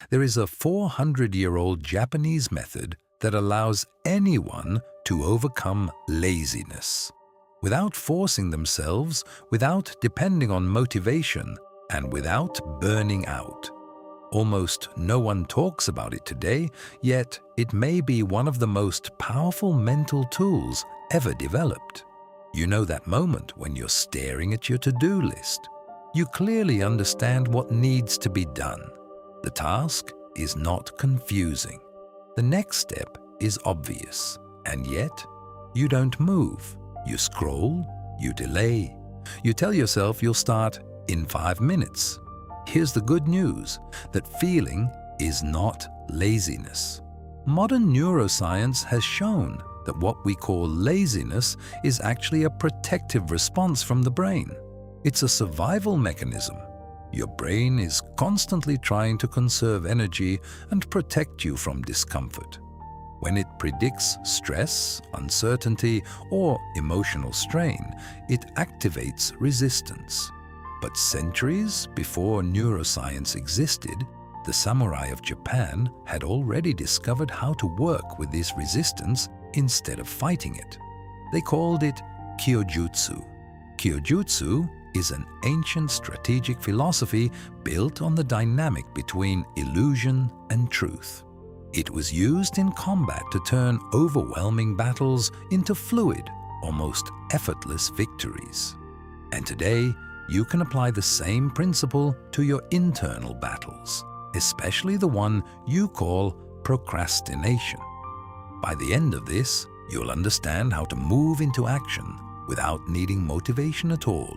There is a 400-year-old Japanese method that allows anyone to overcome laziness without forcing themselves, without depending on motivation, and without burning out. Almost no one talks about it today, yet it may be one of the most powerful mental tools ever developed. You know that moment when you're staring at your to-do list. You clearly understand what needs to be done. The task is not confusing. The next step is obvious, and yet you don't move. You scroll, you delay. You tell yourself you'll start in 5 minutes. Here's the good news, that feeling is not laziness. Modern neuroscience has shown that what we call laziness is actually a protective response from the brain. It's a survival mechanism. Your brain is constantly trying to conserve energy and protect you from discomfort. When it predicts stress, uncertainty, or emotional strain, it activates resistance. But centuries before neuroscience existed, the samurai of Japan had already discovered how to work with this resistance instead of fighting it. They called it Kyojutsu. Kyojutsu is an ancient strategic philosophy built on the dynamic between illusion and truth. It was used in combat to turn overwhelming battles into fluid, almost effortless victories. And today, you can apply the same principle to your internal battles, especially the one you call procrastination. By the end of this, you'll understand how to move into action without needing motivation at all.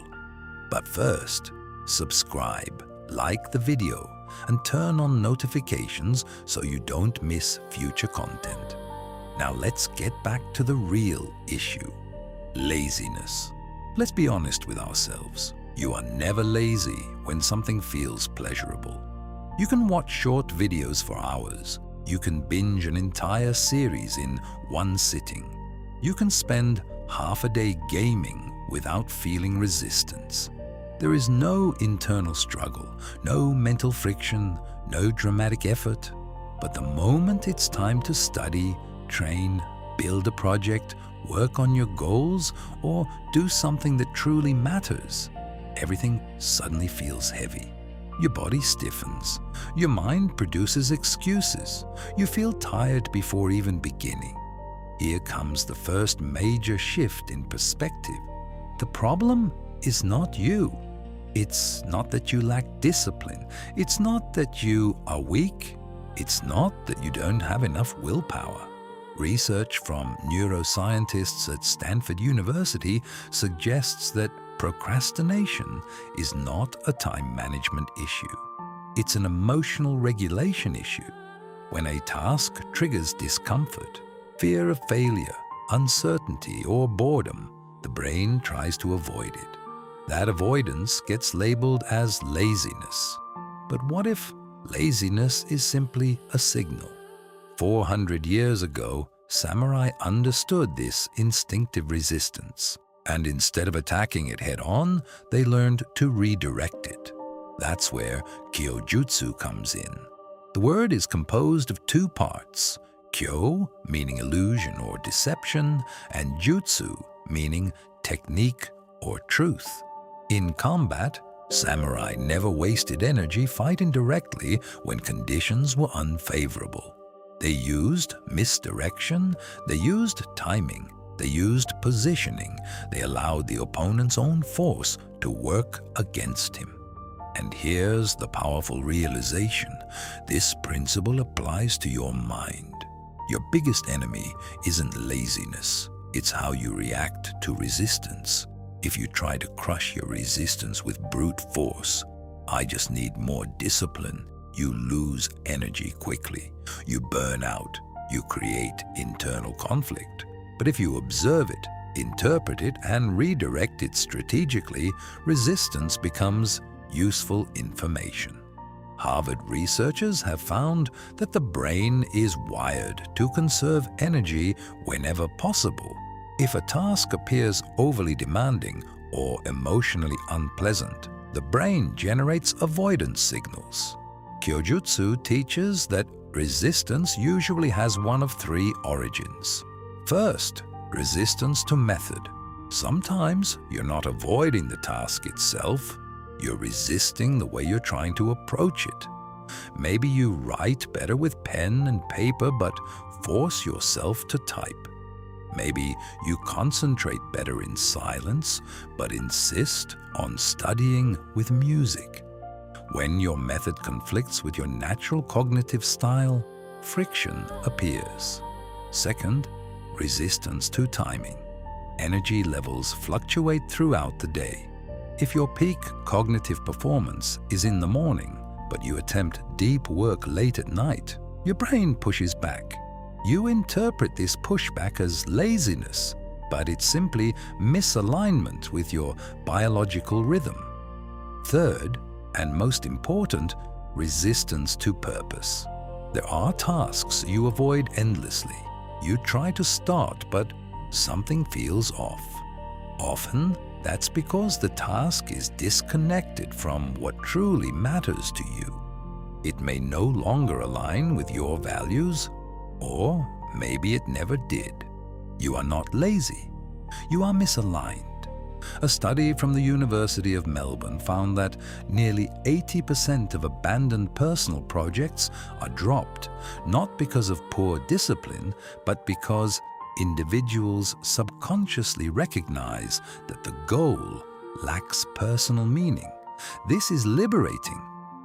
But first, subscribe, like the video, and turn on notifications so you don't miss future content. Now let's get back to the real issue: laziness. Let's be honest with ourselves. You are never lazy when something feels pleasurable. You can watch short videos for hours. You can binge an entire series in one sitting. You can spend half a day gaming without feeling resistance. There is no internal struggle, no mental friction, no dramatic effort. But the moment it's time to study, train, build a project, work on your goals, or do something that truly matters, everything suddenly feels heavy. Your body stiffens. Your mind produces excuses. You feel tired before even beginning. Here comes the first major shift in perspective. The problem is not you. It's not that you lack discipline. It's not that you are weak. It's not that you don't have enough willpower. Research from neuroscientists at Stanford University suggests that procrastination is not a time management issue. It's an emotional regulation issue. When a task triggers discomfort, fear of failure, uncertainty, or boredom, the brain tries to avoid it. That avoidance gets labeled as laziness. But what if laziness is simply a signal? 400 years ago, samurai understood this instinctive resistance. And instead of attacking it head-on, they learned to redirect it. That's where Kyojutsu comes in. The word is composed of 2 parts: Kyo, meaning illusion or deception, and Jutsu, meaning technique or truth. In combat, samurai never wasted energy fighting directly when conditions were unfavorable. They used misdirection, they used timing, they used positioning, they allowed the opponent's own force to work against him. And here's the powerful realization: this principle applies to your mind. Your biggest enemy isn't laziness, it's how you react to resistance. If you try to crush your resistance with brute force, "I just need more discipline," you lose energy quickly. You burn out. You create internal conflict. But if you observe it, interpret it, and redirect it strategically, resistance becomes useful information. Harvard researchers have found that the brain is wired to conserve energy whenever possible. If a task appears overly demanding or emotionally unpleasant, the brain generates avoidance signals. Kyojutsu teaches that resistance usually has one of three origins. First, resistance to method. Sometimes you're not avoiding the task itself, you're resisting the way you're trying to approach it. Maybe you write better with pen and paper but force yourself to type. Maybe you concentrate better in silence but insist on studying with music. When your method conflicts with your natural cognitive style, friction appears. Second, resistance to timing. Energy levels fluctuate throughout the day. If your peak cognitive performance is in the morning, but you attempt deep work late at night, your brain pushes back. You interpret this pushback as laziness, but it's simply misalignment with your biological rhythm. Third, and most important, resistance to purpose. There are tasks you avoid endlessly. You try to start, but something feels off. Often, that's because the task is disconnected from what truly matters to you. It may no longer align with your values, or maybe it never did. You are not lazy. You are misaligned. A study from the University of Melbourne found that nearly 80% of abandoned personal projects are dropped, not because of poor discipline, but because individuals subconsciously recognize that the goal lacks personal meaning. This is liberating.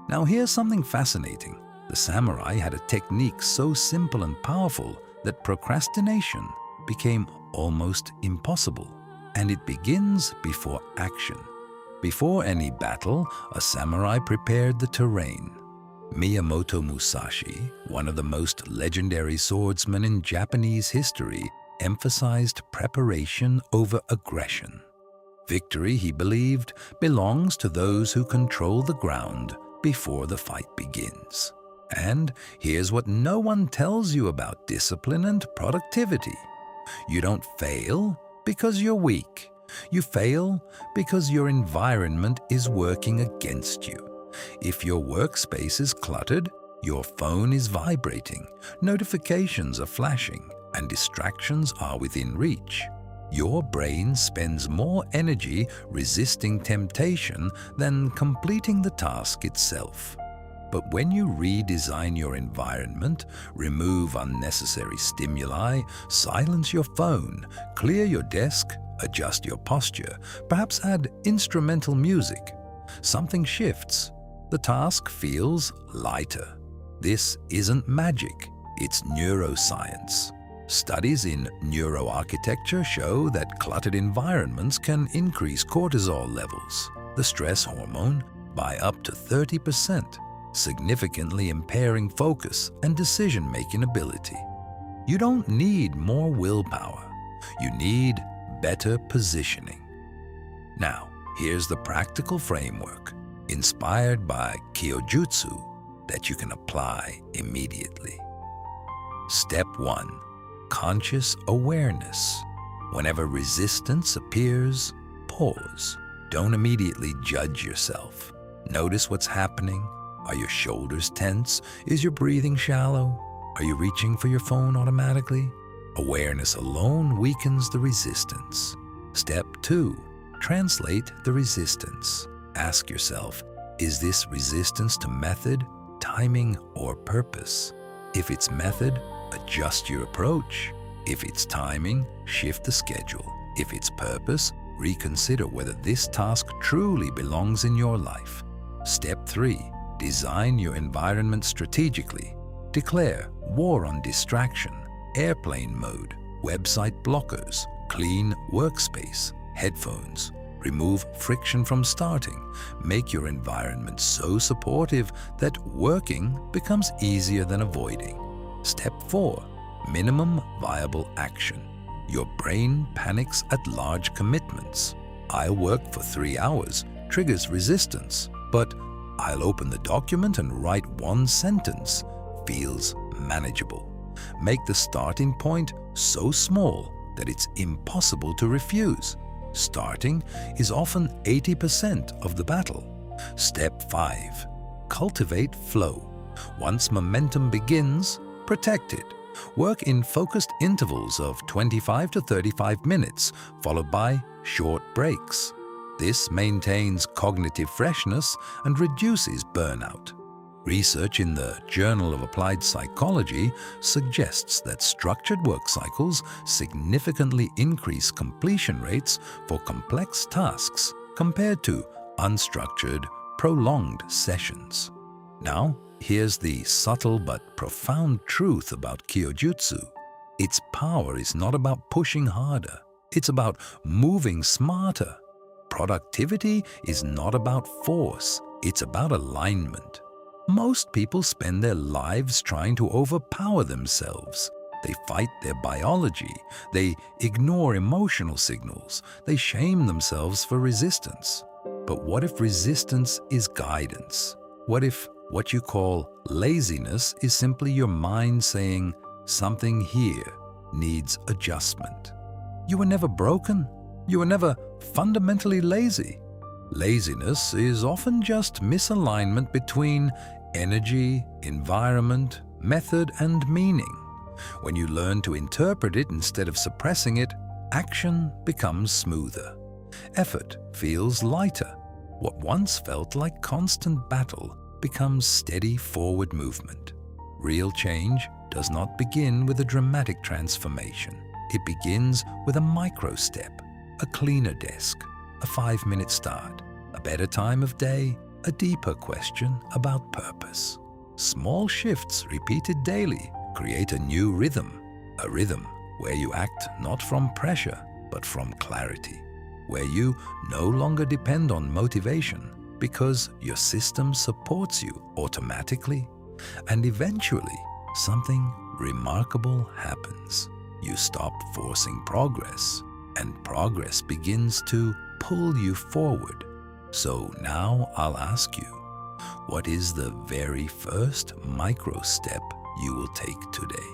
Now here's something fascinating. The samurai had a technique so simple and powerful that procrastination became almost impossible. And it begins before action. Before any battle, a samurai prepared the terrain. Miyamoto Musashi, one of the most legendary swordsmen in Japanese history, emphasized preparation over aggression. Victory, he believed, belongs to those who control the ground before the fight begins. And here's what no one tells you about discipline and productivity. You don't fail because you're weak. You fail because your environment is working against you. If your workspace is cluttered, your phone is vibrating, notifications are flashing, and distractions are within reach, your brain spends more energy resisting temptation than completing the task itself. But when you redesign your environment, remove unnecessary stimuli, silence your phone, clear your desk, adjust your posture, perhaps add instrumental music, something shifts. The task feels lighter. This isn't magic, it's neuroscience. Studies in neuroarchitecture show that cluttered environments can increase cortisol levels, the stress hormone, by up to 30%. Significantly impairing focus and decision-making ability. You don't need more willpower. You need better positioning. Now, here's the practical framework, inspired by Kyojutsu, that you can apply immediately. Step 1. Conscious awareness. Whenever resistance appears, pause. Don't immediately judge yourself. Notice what's happening. Are your shoulders tense? Is your breathing shallow? Are you reaching for your phone automatically? Awareness alone weakens the resistance. Step 2. Translate the resistance. Ask yourself, is this resistance to method, timing, or purpose? If it's method, adjust your approach. If it's timing, shift the schedule. If it's purpose, reconsider whether this task truly belongs in your life. Step 3. Design your environment strategically. Declare war on distraction, airplane mode, website blockers, clean workspace, headphones. Remove friction from starting. Make your environment so supportive that working becomes easier than avoiding. Step 4. Minimum viable action. Your brain panics at large commitments. I'll work for 3 hours triggers resistance, but I'll open the document and write 1 sentence feels manageable. Make the starting point so small that it's impossible to refuse. Starting is often 80% of the battle. Step 5. Cultivate flow. Once momentum begins, protect it. Work in focused intervals of 25 to 35 minutes, followed by short breaks. This maintains cognitive freshness and reduces burnout. Research in the Journal of Applied Psychology suggests that structured work cycles significantly increase completion rates for complex tasks compared to unstructured, prolonged sessions. Now, here's the subtle but profound truth about Kyojutsu. Its power is not about pushing harder. It's about moving smarter. Productivity is not about force. It's about alignment. Most people spend their lives trying to overpower themselves. They fight their biology. They ignore emotional signals. They shame themselves for resistance. But what if resistance is guidance? What if what you call laziness is simply your mind saying, something here needs adjustment? You were never broken. You were never fundamentally lazy. Laziness is often just misalignment between energy, environment, method, and meaning. When you learn to interpret it instead of suppressing it, action becomes smoother. Effort feels lighter. What once felt like constant battle becomes steady forward movement. Real change does not begin with a dramatic transformation. It begins with a micro step, a cleaner desk, a 5-minute start, a better time of day, a deeper question about purpose. Small shifts repeated daily create a new rhythm, a rhythm where you act not from pressure but from clarity, where you no longer depend on motivation because your system supports you automatically, and eventually something remarkable happens. You stop forcing progress, and progress begins to pull you forward. So now I'll ask you, what is the very first micro step you will take today?